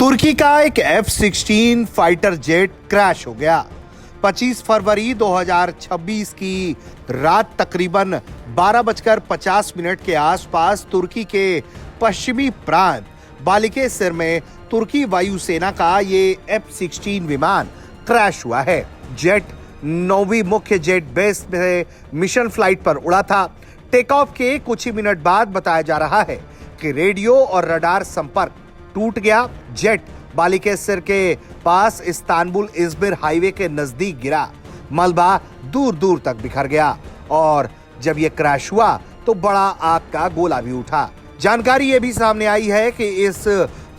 तुर्की का एक F-16 fighter jet crash हो गया। 25 फरवरी 2026 की रात तकरीबन 12:50 के आसपास तुर्की के पश्चिमी प्रांत बालिकेसिर में तुर्की वायुसेना का ये F-16 विमान क्रैश हुआ है। जेट 9वीं मुख्य जेट बेस से मिशन फ्लाइट पर उड़ा था। टेक ऑफ के कुछ ही मिनट बाद बताया जा रहा है कि रेडियो और रडार संपर्क टूट गया। जेट बालिकेसिर के पास इस्तांबुल इज़मिर हाईवे के नजदीक गिरा। मलबा दूर दूर तक बिखर गया और जब यह क्रैश हुआ तो बड़ा आग का गोला भी उठा। जानकारी यह भी सामने आई है कि इस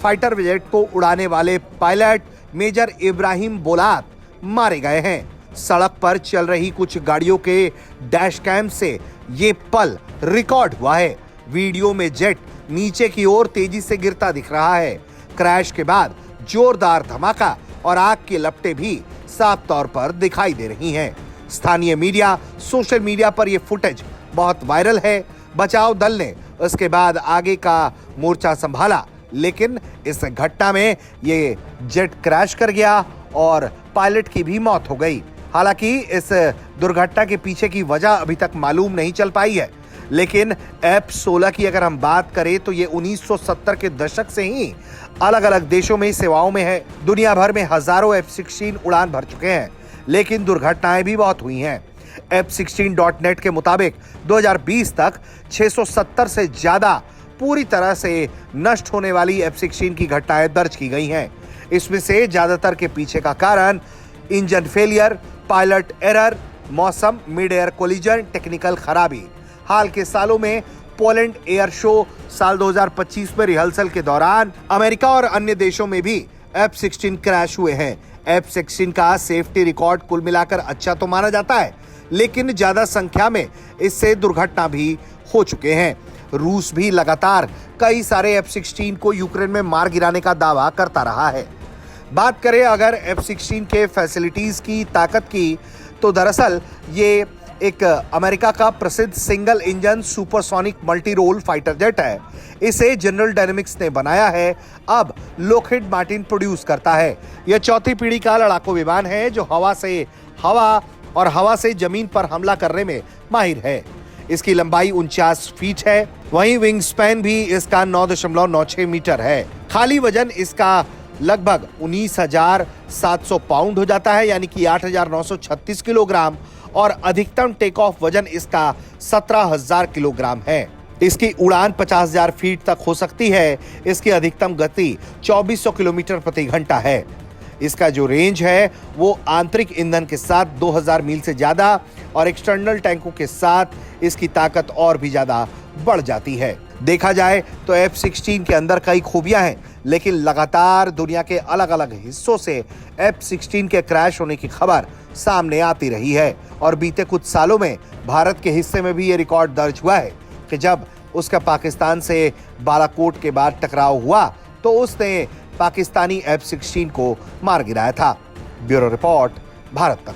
फाइटर जेट को उड़ाने वाले पायलट मेजर इब्राहिम बोलात मारे गए हैं। सड़क पर चल रही कुछ गाड़ियों के डैश कैम से ये पल रिकॉर्ड हुआ है। वीडियो में जेट नीचे की ओर तेजी से गिरता दिख रहा है। क्रैश के बाद जोरदार धमाका और आग की लपटें भी साफ तौर पर दिखाई दे रही हैं। स्थानीय मीडिया, सोशल मीडिया पर यह फुटेज बहुत वायरल है। बचाव दल ने उसके बाद आगे का मोर्चा संभाला, लेकिन इस घटना में ये जेट क्रैश कर गया और पायलट की भी मौत हो गई। हालांकि इस दुर्घटना के पीछे की वजह अभी तक मालूम नहीं चल पाई है, लेकिन F-16 की अगर हम बात करें तो ये 1970 के दशक से ही अलग अलग देशों में सेवाओं में है। दुनिया भर में हजारों F-16 उड़ान भर चुके हैं, लेकिन दुर्घटनाएं भी बहुत हुई हैं। F-16.net के मुताबिक 2020 तक 670 से ज्यादा पूरी तरह से नष्ट होने वाली F-16 की घटनाएं दर्ज की गई हैं। इसमें से ज्यादातर के पीछे का कारण इंजन फेलियर, पायलट एरर, मौसम, मिड एयर कोलिजन, टेक्निकल खराबी। हाल के सालों में पोलैंड एयर शो साल 2025 में रिहर्सल के दौरान अमेरिका और अन्य देशों में भी F-16 क्रैश हुए हैं। F-16 का सेफ्टी रिकॉर्ड कुल मिलाकर अच्छा तो माना जाता है, लेकिन ज्यादा संख्या में इससे दुर्घटना भी हो चुके हैं। रूस भी लगातार कई सारे F-16 को यूक्रेन में मार गिराने का दावा करता रहा है। बात करें अगर F-16 के फैसिलिटीज की, ताकत की, तो दरअसल ये एक अमेरिका का प्रसिद्ध single engine supersonic multi role fighter jet है। इसे जनरल डायनेमिक्स ने बनाया है, अब लॉकहीड मार्टिन प्रोड्यूस करता है। यह चौथी पीढ़ी का लड़ाकू विमान है जो हवा से जमीन पर हमला करने में माहिर है। इसकी लंबाई 49 फीट है, वहीं विंग स्पैन भी इसका 9.96 मीटर है। खाली वजन इसका लगभग 19,700 पाउंड हो जाता है, यानी कि 8,936 किलोग्राम, और अधिकतम टेक ऑफ वजन इसका 17,000 किलोग्राम है। इसकी उड़ान 50,000 फीट तक हो सकती है। इसकी अधिकतम गति 2400 किलोमीटर प्रति घंटा है। इसका जो रेंज है वो आंतरिक ईंधन के साथ 2000 मील से ज्यादा और एक्सटर्नल टैंकों के साथ इसकी ताकत और भी ज्यादा बढ़ जाती है। देखा जाए तो F-16 के अंदर कई खूबियां हैं, लेकिन लगातार दुनिया के अलग अलग हिस्सों से F-16 के क्रैश होने की खबर सामने आती रही है और बीते कुछ सालों में भारत के हिस्से में भी ये रिकॉर्ड दर्ज हुआ है कि जब उसका पाकिस्तान से बालाकोट के बाद टकराव हुआ तो उसने पाकिस्तानी F-16 को मार गिराया था। ब्यूरो रिपोर्ट, भारत तक।